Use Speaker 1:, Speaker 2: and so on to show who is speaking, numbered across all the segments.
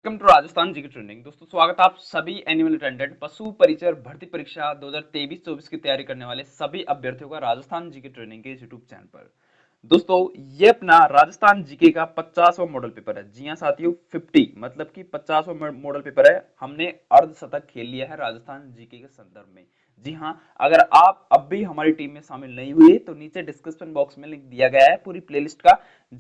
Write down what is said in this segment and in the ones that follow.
Speaker 1: Welcome to Rajasthan GK training. दोस्तों स्वागत है आप सभी एनुअल अटेंडेंट पशु परिचर भर्ती परीक्षा 2023-24 की तैयारी करने वाले सभी अभ्यर्थियों का राजस्थान जीके ट्रेनिंग के यूट्यूब चैनल पर। दोस्तों ये अपना राजस्थान जीके का 50वां मॉडल पेपर है। जी हाँ साथियों, 50 मतलब कि 50वां मॉडल पेपर है। हमने अर्धशतक खेल लिया है राजस्थान जीके के संदर्भ में। जी हाँ, अगर आप अब भी हमारी टीम में शामिल नहीं हुए तो नीचे डिस्क्रिप्शन बॉक्स में लिंक दिया गया है पूरी प्लेलिस्ट का,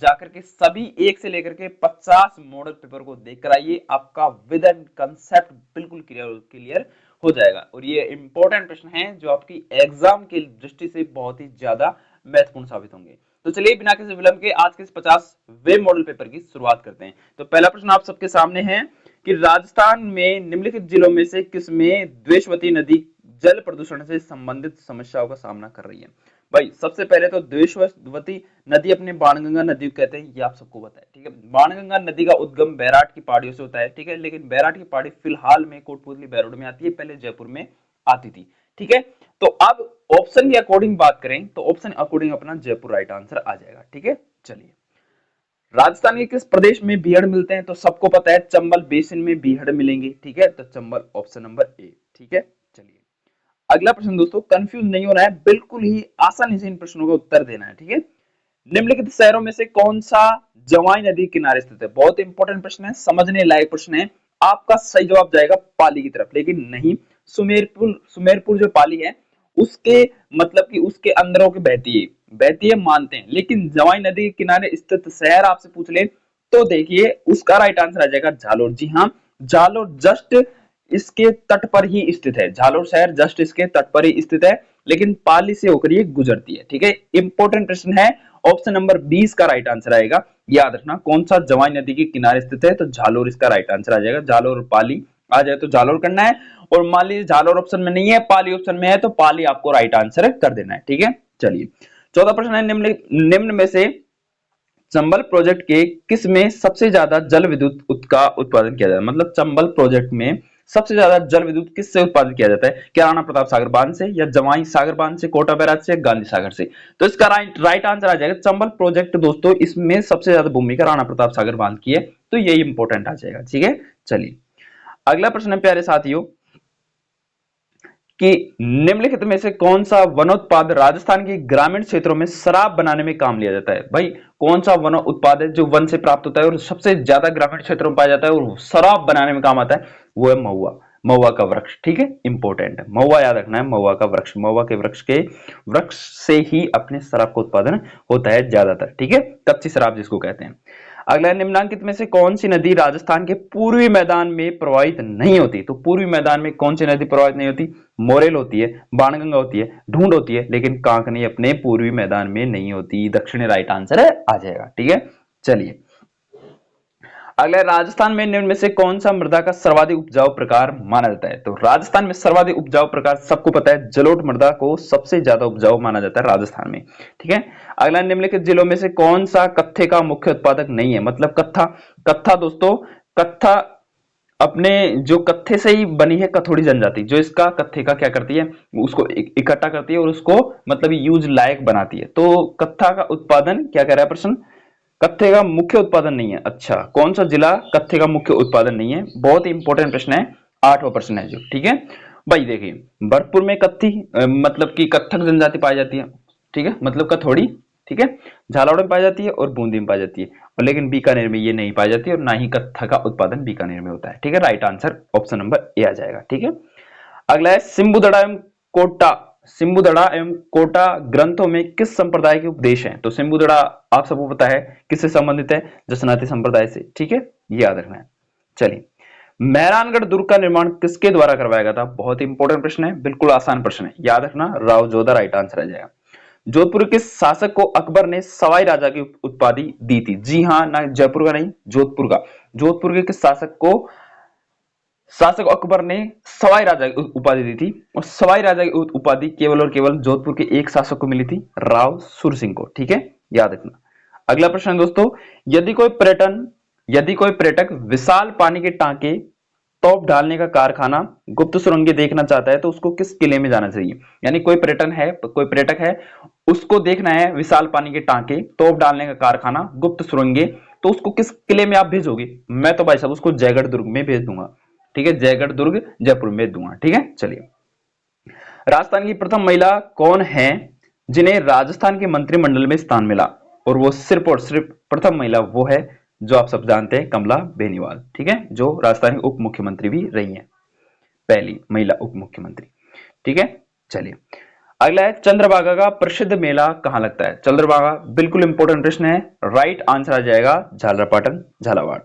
Speaker 1: जाकर के सभी एक से लेकर के 50 मॉडल पेपर को देख कर आइए। आपका विद एंड कंसेप्ट बिल्कुल क्लियर हो जाएगा और ये इंपॉर्टेंट प्रश्न हैं जो आपकी एग्जाम की दृष्टि से बहुत ही ज्यादा महत्वपूर्ण साबित होंगे। तो चलिए बिना किसी विलंब के आज के इस 50वें मॉडल पेपर की शुरुआत करते हैं। तो पहला प्रश्न आप सबके सामने है कि राजस्थान में निम्नलिखित जिलों में से किसमें द्वेषवती नदी जल प्रदूषण से संबंधित समस्याओं का सामना कर रही है। भाई सबसे पहले तो द्वेषवती नदी अपने बाणगंगा नदी को कहते हैं, ये आप सबको पता है। ठीक है, बाणगंगा नदी का उद्गम बैराट की पहाड़ियों से होता है। ठीक है, लेकिन बैराट की पहाड़ी फिलहाल में कोटपुतली बैरोड में आती है, पहले जयपुर में आती थी। ठीक है, तो अब ऑप्शन के अकॉर्डिंग बात करें तो ऑप्शन अकॉर्डिंग अपना जयपुर राइट आंसर आ जाएगा। ठीक है, चलिए राजस्थान के किस प्रदेश में बीहड़ मिलते हैं तो सबको पता है चंबल बेसिन में बीहड़ मिलेंगे। ठीक है, तो चंबल ऑप्शन नंबर ए। ठीक है, चलिए अगला प्रश्न दोस्तों, कंफ्यूज नहीं होना है, बिल्कुल ही आसानी से इन प्रश्नों का उत्तर देना है। ठीक है, निम्नलिखित शहरों में से कौन सा जवाई नदी किनारे स्थित है। बहुत इंपॉर्टेंट प्रश्न है, समझने लायक प्रश्न है। आपका सही जवाब जाएगा पाली की तरफ, लेकिन नहीं, सुमेरपुर सुमेरपुर जो पाली है उसके मतलब कि उसके अंदर होकर बहती है मानते हैं, लेकिन जवाई नदी के किनारे स्थित शहर आपसे पूछ ले तो देखिए उसका राइट आंसर आ जाएगा झालोर। जी हाँ, झालोर जस्ट इसके तट पर ही स्थित है। झालोर शहर जस्ट इसके तट पर ही स्थित है, लेकिन पाली से होकर ये गुजरती है। ठीक है, इंपॉर्टेंट प्रश्न है, ऑप्शन नंबर 20 का राइट आंसर आएगा। याद रखना कौन सा जवाई नदी के किनारे स्थित है, तो झालोर इसका राइट आंसर आ जाएगा। झालोर और पाली आ जाए तो झालोर करना है, और मान लीजिए झालोर ऑप्शन में नहीं है, पाली ऑप्शन में है, तो पाली आपको राइट आंसर कर देना है। ठीक है, चलिए चौथा प्रश्न है, निम्न में से चंबल प्रोजेक्ट के किस में सबसे ज्यादा जल विद्युत का उत्पादन किया जाता है। मतलब चंबल प्रोजेक्ट में सबसे ज्यादा जल विद्युत किससे उत्पादित किया जाता है, क्या राणा प्रताप सागर बांध से, या जवाई सागर बांध से, कोटा बैराज से, गांधी सागर से। तो इसका राइट आंसर आ जाएगा चंबल प्रोजेक्ट। दोस्तों इसमें सबसे ज्यादा भूमिका राणा प्रताप सागर बांध की है, तो यही इंपॉर्टेंट आ जाएगा। ठीक है, चलिए अगला प्रश्न है प्यारे साथियों कि निम्नलिखित में से कौन सा वनोत्पाद राजस्थान के ग्रामीण क्षेत्रों में शराब बनाने में काम लिया जाता है। भाई कौन सा वन उत्पाद है जो वन से प्राप्त होता है और सबसे ज्यादा ग्रामीण क्षेत्रों में पाया जाता है और शराब बनाने में काम आता है, वो है महुआ। महुआ का वृक्ष। ठीक है, इंपॉर्टेंट है, महुआ याद रखना है, महुआ का वृक्ष। महुआ के वृक्ष से ही अपने शराब का उत्पादन होता है ज्यादातर। ठीक है, कच्ची शराब जिसको कहते हैं। अगला, निम्नलिखित में से कौन सी नदी राजस्थान के पूर्वी मैदान में प्रवाहित नहीं होती। तो पूर्वी मैदान में कौन सी नदी प्रवाहित नहीं होती, मोरेल होती है, बाणगंगा होती है, ढूंढ होती है, लेकिन कांकनी अपने पूर्वी मैदान में नहीं होती। दक्षिणी राइट आंसर आ जाएगा। ठीक है, चलिए अगला, राजस्थान में निम्न में से कौन सा मृदा का सर्वाधिक उपजाऊ प्रकार माना जाता है। तो राजस्थान में सर्वाधिक उपजाऊ प्रकार सबको पता है, जलोढ़ मृदा को सबसे ज्यादा उपजाऊ माना जाता है राजस्थान में। ठीक है, अगला, निम्नलिखित जिलों में से कौन सा कत्थे का मुख्य उत्पादक नहीं है। मतलब कत्था दोस्तों, कत्था अपने जो कत्थे से ही बनी है कथोड़ी जनजाति, जो इसका कत्थे का क्या करती है, उसको इकट्ठा करती है और उसको मतलब यूज लायक बनाती है। तो कत्था का उत्पादन क्या कह रहा है प्रश्न, कत्थे का मुख्य उत्पादन नहीं है। अच्छा, कौन सा जिला कत्थे का मुख्य उत्पादन नहीं है, बहुत ही इंपॉर्टेंट प्रश्न है, 8वां प्रश्न है जो। ठीक है भाई, देखिए भरतपुर में मतलब कि कत्थक जनजाति पाई जाती है। ठीक है, मतलब कथोड़ी। ठीक है, झालावाड़ में पाई जाती है और बूंदी में पाई जाती है, और लेकिन बीकानेर में ये नहीं पाई जाती और ना ही कत्था का उत्पादन बीकानेर में होता है। ठीक है, right answer option number A आ जाएगा। ठीक है, अगला है सिम्बुदड़ा एवं कोटा। सिम्बुदड़ा एवं कोटा ग्रंथों में किस संप्रदाय के उपदेश हैं। तो सिम्बुदड़ा आप सबको पता है किससे संबंधित है, जसनाती संप्रदाय से। ठीक है, ये याद रखना है। चलिए, मेहरानगढ़ दुर्ग का निर्माण किसके द्वारा करवाया गया था। बहुत इंपॉर्टेंट प्रश्न है, बिल्कुल आसान प्रश्न है, याद रखना, राव जोधा राइट आंसर आ जाएगा। जोधपुर के शासक को अकबर ने सवाई राजा की उपाधि दी थी। जी हाँ, ना जयपुर का नहीं, जोधपुर का। जोधपुर के शासक अकबर ने सवाई राजा की उपाधि दी थी, और सवाई राजा की उपाधि केवल और केवल जोधपुर के एक शासक को मिली थी, राव सुर सिंह को। ठीक है, याद रखना। अगला प्रश्न दोस्तों, यदि कोई पर्यटक विशाल पानी के टांके, तोप डालने का कारखाना, गुप्त सुरंगें देखना चाहता है तो उसको किस किले में जाना चाहिए। यानी कोई पर्यटक है, उसको देखना है विशाल पानी के टांके, तोप डालने का कारखाना, गुप्त सुरंगें, तो उसको किस किले में आप भेजोगे? मैं तो भाई साहब उसको जयगढ़ दुर्ग में भेज दूंगा, ठीक है, जयगढ़ दुर्ग जयपुर में भेज दूंगा, ठीक है। चलिए, राजस्थान की प्रथम महिला कौन है जिन्हें राजस्थान के मंत्रिमंडल में स्थान मिला? और वो सिर्फ और सिर्फ प्रथम महिला वो है जो आप सब जानते हैं, कमला बेनीवाल, ठीक है, जो राजस्थान की उप मुख्यमंत्री भी रही है, पहली महिला उप मुख्यमंत्री, ठीक है। चलिए, अगला है चंद्रभागा का प्रसिद्ध मेला कहां लगता है? चंद्रभागा बिल्कुल इंपॉर्टेंट प्रश्न है, राइट आंसर आ जाएगा झालरापाटन, झालावाड़।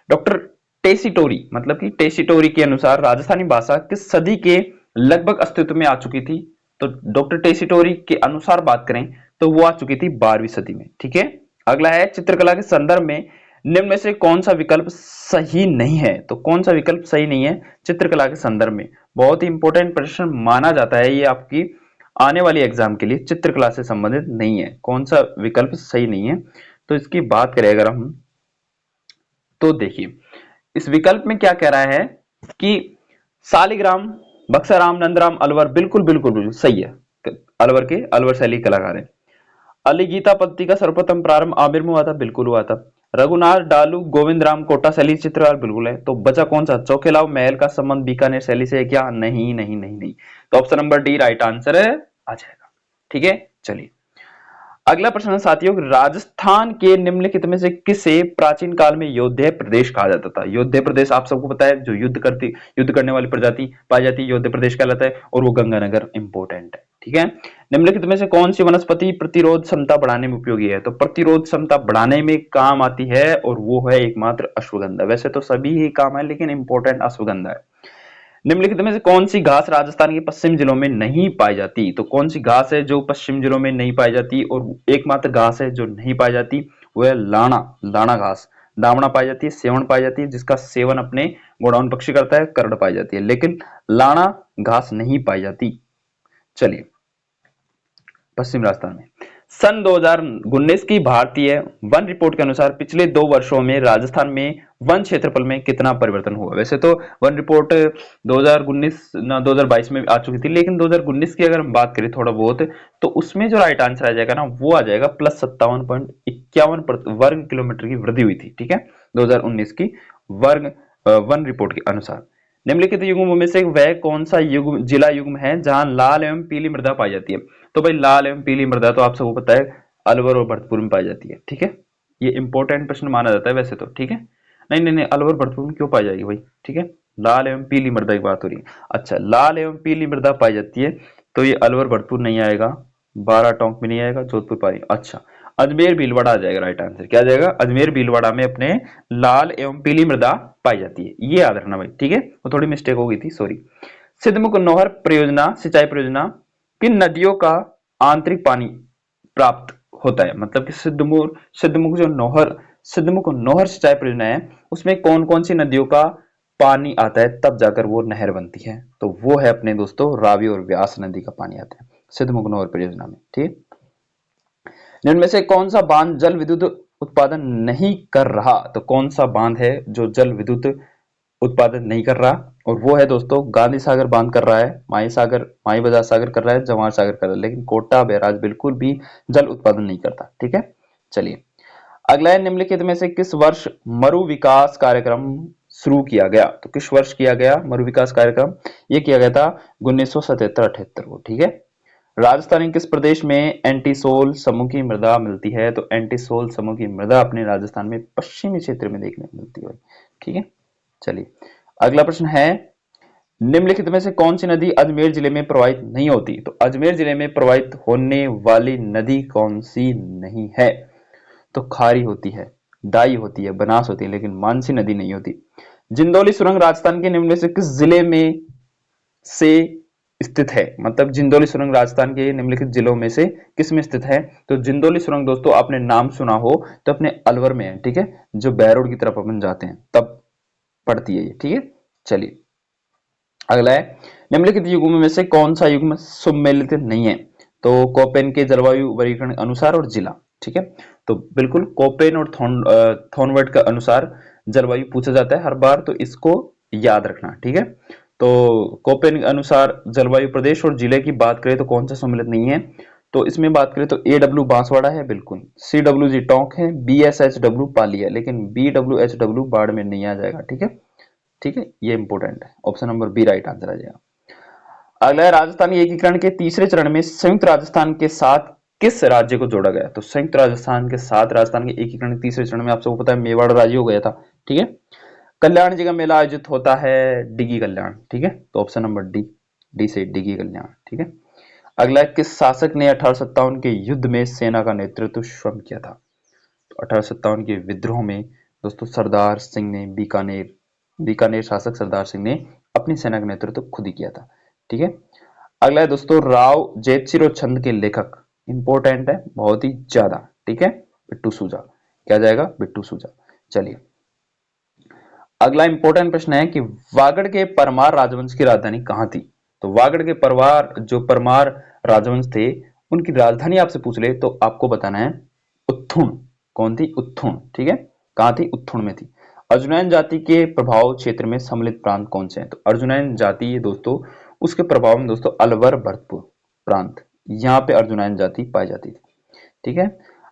Speaker 1: डॉक्टर टेसिटोरी मतलब कि टेसिटोरी के अनुसार राजस्थानी भाषा किस सदी के लगभग अस्तित्व में आ चुकी थी? तो डॉक्टर टेसिटोरी के अनुसार बात करें तो वो आ चुकी थी 12वीं सदी में, ठीक है। अगला है चित्रकला के संदर्भ में निम्न में से कौन सा विकल्प सही नहीं है? तो कौन सा विकल्प सही नहीं है चित्रकला के संदर्भ में? बहुत ही इंपॉर्टेंट प्रश्न माना जाता है ये, आपकी आने वाली एग्जाम के लिए चित्रकला से संबंधित नहीं है, कौन सा विकल्प सही नहीं है। तो इसकी बात करें अगर हम, तो देखिए इस विकल्प में क्या कह रहा है कि सालिग्राम, बक्साराम, नंदराम, अलवर, बिल्कुल बिल्कुल बिल्कुल सही है, अलवर के अलवर शैली कलाकार है। अली गीता पद्धति का सर्वप्रथम प्रारंभ आमिर में हुआ था, बिल्कुल हुआ था। रघुनाथ डालू गोविंद राम कोटा शैली चित्रकार, बिल्कुल है। तो बचा कौन सा? चौखेलाव महल का संबंध बीकानेर शैली से है क्या? नहीं नहीं नहीं नहीं। तो option number D right answer है, आ जाएगा, ठीक है। चलिए, अगला प्रश्न है साथियों, राजस्थान के निम्नलिखित में से किसे प्राचीन काल में योध्या प्रदेश कहा जाता था? योध्या प्रदेश आप सबको पता है, जो युद्ध करने वाली प्रजाति पाई जाती है योध्या प्रदेश कहलाता है, और वो गंगानगर इंपोर्टेंट है, ठीक है। निम्नलिखित में से कौन सी वनस्पति प्रतिरोध क्षमता बढ़ाने में उपयोगी है? तो प्रतिरोध क्षमता बढ़ाने में काम आती है, और वो है एकमात्र अश्वगंधा। वैसे तो सभी ही काम है, लेकिन इंपॉर्टेंट अश्वगंधा है। निम्नलिखित में से कौन सी घास राजस्थान के पश्चिम जिलों में नहीं पाई जाती? तो कौन सी घास है जो पश्चिम जिलों में नहीं पाई जाती? और एकमात्र घास है जो नहीं पाई जाती वो है लाना, लाना घास। दामना पाई जाती है, सेवण पाई जाती है, जिसका सेवन अपने गोडाउन पक्षी करता है, करड़ पाई जाती है, लेकिन लाना घास नहीं पाई जाती। चलिए, पश्चिम राजस्थान में सन 2019 की भारतीय वन रिपोर्ट के अनुसार पिछले 2 वर्षों में राजस्थान में वन क्षेत्रफल में कितना परिवर्तन हुआ? वैसे तो वन रिपोर्ट 2019 ना 2022 में आ चुकी थी, लेकिन 2019 की अगर हम बात करें थोड़ा बहुत, तो उसमें जो राइट आंसर आ जाएगा ना, वो आ जाएगा +57.51 वर्ग किलोमीटर की वृद्धि हुई थी, ठीक है, 2019 की वर्ग वन रिपोर्ट के अनुसार। निम्नलिखित युग्मों में से वह कौन सा युग्म जिला युग्म है जहां लाल एवं पीली मृदा पाई जाती है? तो भाई लाल एवं पीली मृदा तो आप सबको पता है अलवर और भरतपुर में पाई जाती है, ठीक है। ये इंपॉर्टेंट प्रश्न माना जाता है वैसे तो, ठीक है। नहीं नहीं नहीं, अलवर भरतपुर में क्यों पाई जाएगी भाई, ठीक है, लाल एवं पीली मृदा की बात हो रही है। अच्छा, लाल एवं पीली मृदा पाई जाती है, तो ये अलवर भरतपुर नहीं आएगा, 12 टोंक में नहीं आएगा, जोधपुर पाई। अच्छा, अजमेर भीलवाड़ा आ जाएगा राइट आंसर। क्या आ जाएगा? अजमेर भीलवाड़ा में अपने लाल एवं पीली मृदा पाई जाती है, ये याद रखना भाई, ठीक है। वो थोड़ी मिस्टेक हो गई थी, सॉरी। सिद्धमुख नौहर परियोजना, सिंचाई परियोजना किन नदियों का आंतरिक पानी प्राप्त होता है? मतलब कि सिद्धमुख नौहर सिंचाई परियोजना है, उसमें कौन कौन सी नदियों का पानी आता है तब जाकर वो नहर बनती है? तो वो है अपने दोस्तों रावी और व्यास नदी का पानी आता है सिद्धमुख नौहर परियोजना में, ठीक। जिनमें से कौन सा बांध जल विद्युत उत्पादन नहीं कर रहा? तो कौन सा बांध है जो जल विद्युत उत्पादन नहीं कर रहा? और वो है दोस्तों गांधी सागर बांध कर रहा है, माई बजाज सागर कर रहा है, जवाहर सागर कर रहा है, लेकिन कोटा बैराज बिल्कुल भी जल उत्पादन नहीं करता, ठीक है। चलिए, अगला है निम्नलिखित में से किस वर्ष मरु विकास कार्यक्रम शुरू किया गया? तो किस वर्ष किया गया मरु विकास कार्यक्रम? ये किया गया था 1977-78 को, ठीक है। राजस्थान के किस प्रदेश में एंटीसोल समूह की मृदा मिलती है? तो एंटीसोल समूह की मृदा अपने राजस्थान में पश्चिमी क्षेत्र में देखने को मिलती है, ठीक है। चलिए, अगला प्रश्न है निम्नलिखित में से कौन सी नदी अजमेर जिले में प्रवाहित नहीं होती? तो अजमेर जिले में प्रवाहित होने वाली नदी कौन सी नहीं है? तो खारी होती है, डाई होती है, बनास होती है, लेकिन मानसी नदी नहीं होती। जिंदौली सुरंग राजस्थान के निम्न में से किस जिले में से स्थित है? मतलब जिंदौली सुरंग राजस्थान के निम्नलिखित जिलों में से किस में स्थित है? तो जिंदौली सुरंग दोस्तों आपने नाम सुना हो तो अपने अलवर में है, ठीक है, जो बैरोड की तरफ अपन जाते हैं तब पड़ती है ये, ठीक है। चलिए, अगला है निम्नलिखित युग्मों में से कौन सा युग्म सम्मिलित नहीं है? तो कोपेन के जलवायु वर्गीकरण अनुसार और जिला, ठीक है। तो बिल्कुल कोपेन और थॉर्नवर्ड का अनुसार जलवायु पूछा जाता है हर बार, तो इसको याद रखना, ठीक है। तो कोपेन के अनुसार जलवायु प्रदेश और जिले की बात करें तो कौन सा सम्मिलित नहीं है? तो इसमें बात करें तो AW बांसवाड़ा है बिल्कुल, CWG टोंक है, BSHW पाली है, लेकिन BWHW बाड़मेर नहीं आ जाएगा। ठीक है, ठीक है, ये इंपॉर्टेंट है। Option number B right answer आ जाएगा। अगला है राजस्थान एकीकरण के तीसरे चरण में संयुक्त राजस्थान के साथ किस राज्य को जोड़ा गया? तो संयुक्त राजस्थान के साथ राजस्थान के एकीकरण के तीसरे चरण में आप सबको पता है मेवाड़ राज्य हो गया था। ठीक है, कल्याण जी का मेला आयोजित होता है डिगी कल्याण। ठीक है, तो ऑप्शन नंबर डी, डी से डिगी कल्याण। ठीक है, अगला किस शासक ने 1857 के युद्ध में सेना का नेतृत्व स्वयं किया था? तो 1857 के विद्रोह में दोस्तों सरदार सिंह ने बीकानेर शासक सरदार सिंह ने अपनी सेना का नेतृत्व खुद ही किया था। ठीक है, अगला है दोस्तों राव जयसिरो छंद के लेखक, इंपॉर्टेंट है बहुत ही ज्यादा। ठीक है, बिट्टू सूजा। क्या जाएगा? बिट्टू सूजा। चलिए, अगला इंपॉर्टेंट प्रश्न है कि वागड़ के परमार राजवंश की राजधानी कहां थी? तो वागड़ के परमार राजवंश थे, उनकी राजधानी आपसे पूछ ले तो आपको बताना है उत्थुण। कौन थी? उत्थुण। ठीक है, कहां थी? उत्थुण में थी। अर्जुनैन जाति के प्रभाव क्षेत्र में सम्मिलित प्रांत कौन से हैं? तो अर्जुनैन जाति दोस्तों, उसके प्रभाव में दोस्तों अलवर भरतपुर प्रांत, यहाँ पे अर्जुनैन जाति पाई जाती थी। ठीक है,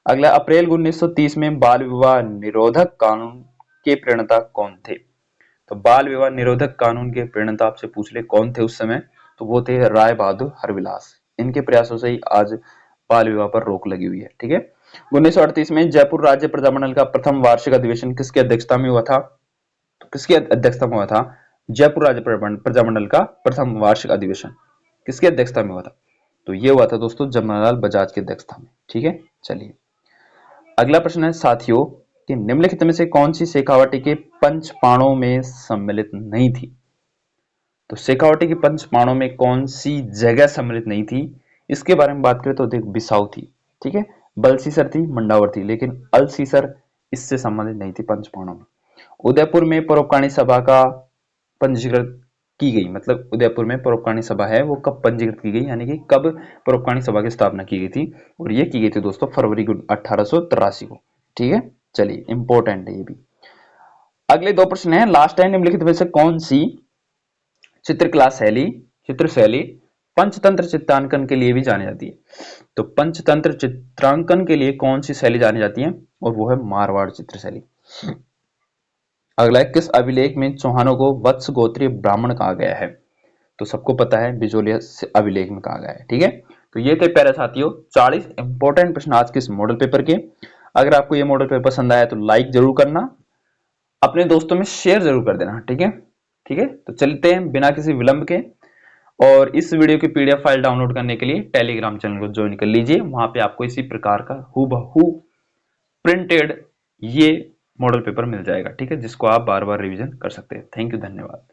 Speaker 1: अगला अप्रैल 1930 में बाल विवाह निरोधक कानून के प्रणेता कौन थे? तो बाल विवाह निरोधक कानून के प्रणेता आपसे पूछ ले कौन थे उस समय, तो वो थे राय बहादुर हरविलास। इनके प्रयासों से ही आज बाल विवाह पर रोक लगी हुई है। ठीक है, 1938 में जयपुर राज्य प्रजामंडल का प्रथम वार्षिक अधिवेशन किसकी अध्यक्षता में हुआ था? तो किसकी अध्यक्षता में हुआ था? जयपुर राज्य प्रजामंडल का प्रथम वार्षिक अधिवेशन किसकी अध्यक्षता में हुआ था? तो ये हुआ था दोस्तों जमनालाल बजाज की अध्यक्षता में। ठीक है, चलिए अगला प्रश्न है साथियों कि निम्नलिखित में से कौन सी शेखावाटी के पंचपाणों में सम्मिलित नहीं थी? तो शेखावाटी के पंचपाणों में कौन सी जगह सम्मिलित नहीं थी, इसके बारे में बात करें तो देख बिसाऊ थी। ठीक है, बलसीसर थी, मंडावर थी, लेकिन अलसीसर इससे संबंधित नहीं थी पंचपाणों में। उदयपुर में परोपकारी सभा का पंजीकृत की गई, मतलब उदयपुर में परोपकारी सभा है वो कब पंजीकृत की गई, यानी कि कब परोपकारी सभा की स्थापना की गई थी? और ये की गई थी दोस्तों फरवरी 1883 को। ठीक है, चलिए इंपॉर्टेंट है ये भी। अगले दो प्रश्न है, लास्ट है, निम्नलिखित में से कौन सी चित्र शैली पंचतंत्र चित्रांकन के लिए भी जानी जाती है? तो पंचतंत्र चित्रांकन के लिए कौन सी शैली जानी जाती है? और वो है मारवाड़ चित्र शैली। अगला है, किस अभिलेख में चौहानों को वत्स गोत्रीय ब्राह्मण कहा गया है? तो सबको पता है बिजोलिया अभिलेख में कहा गया है। ठीक है, तो ये थे प्यारे साथियों 40 इंपॉर्टेंट प्रश्न आज के इस मॉडल पेपर के। अगर आपको ये मॉडल पेपर पसंद आया तो लाइक जरूर करना, अपने दोस्तों में शेयर जरूर कर देना। ठीक है, ठीक है, तो चलते हैं बिना किसी विलंब के। और इस वीडियो की PDF फाइल डाउनलोड करने के लिए टेलीग्राम चैनल को ज्वाइन कर लीजिए, वहां पे आपको इसी प्रकार का हूबहू प्रिंटेड ये मॉडल पेपर मिल जाएगा। ठीक है, जिसको आप बार बार रिवीजन कर सकते हैं। थैंक यू, धन्यवाद।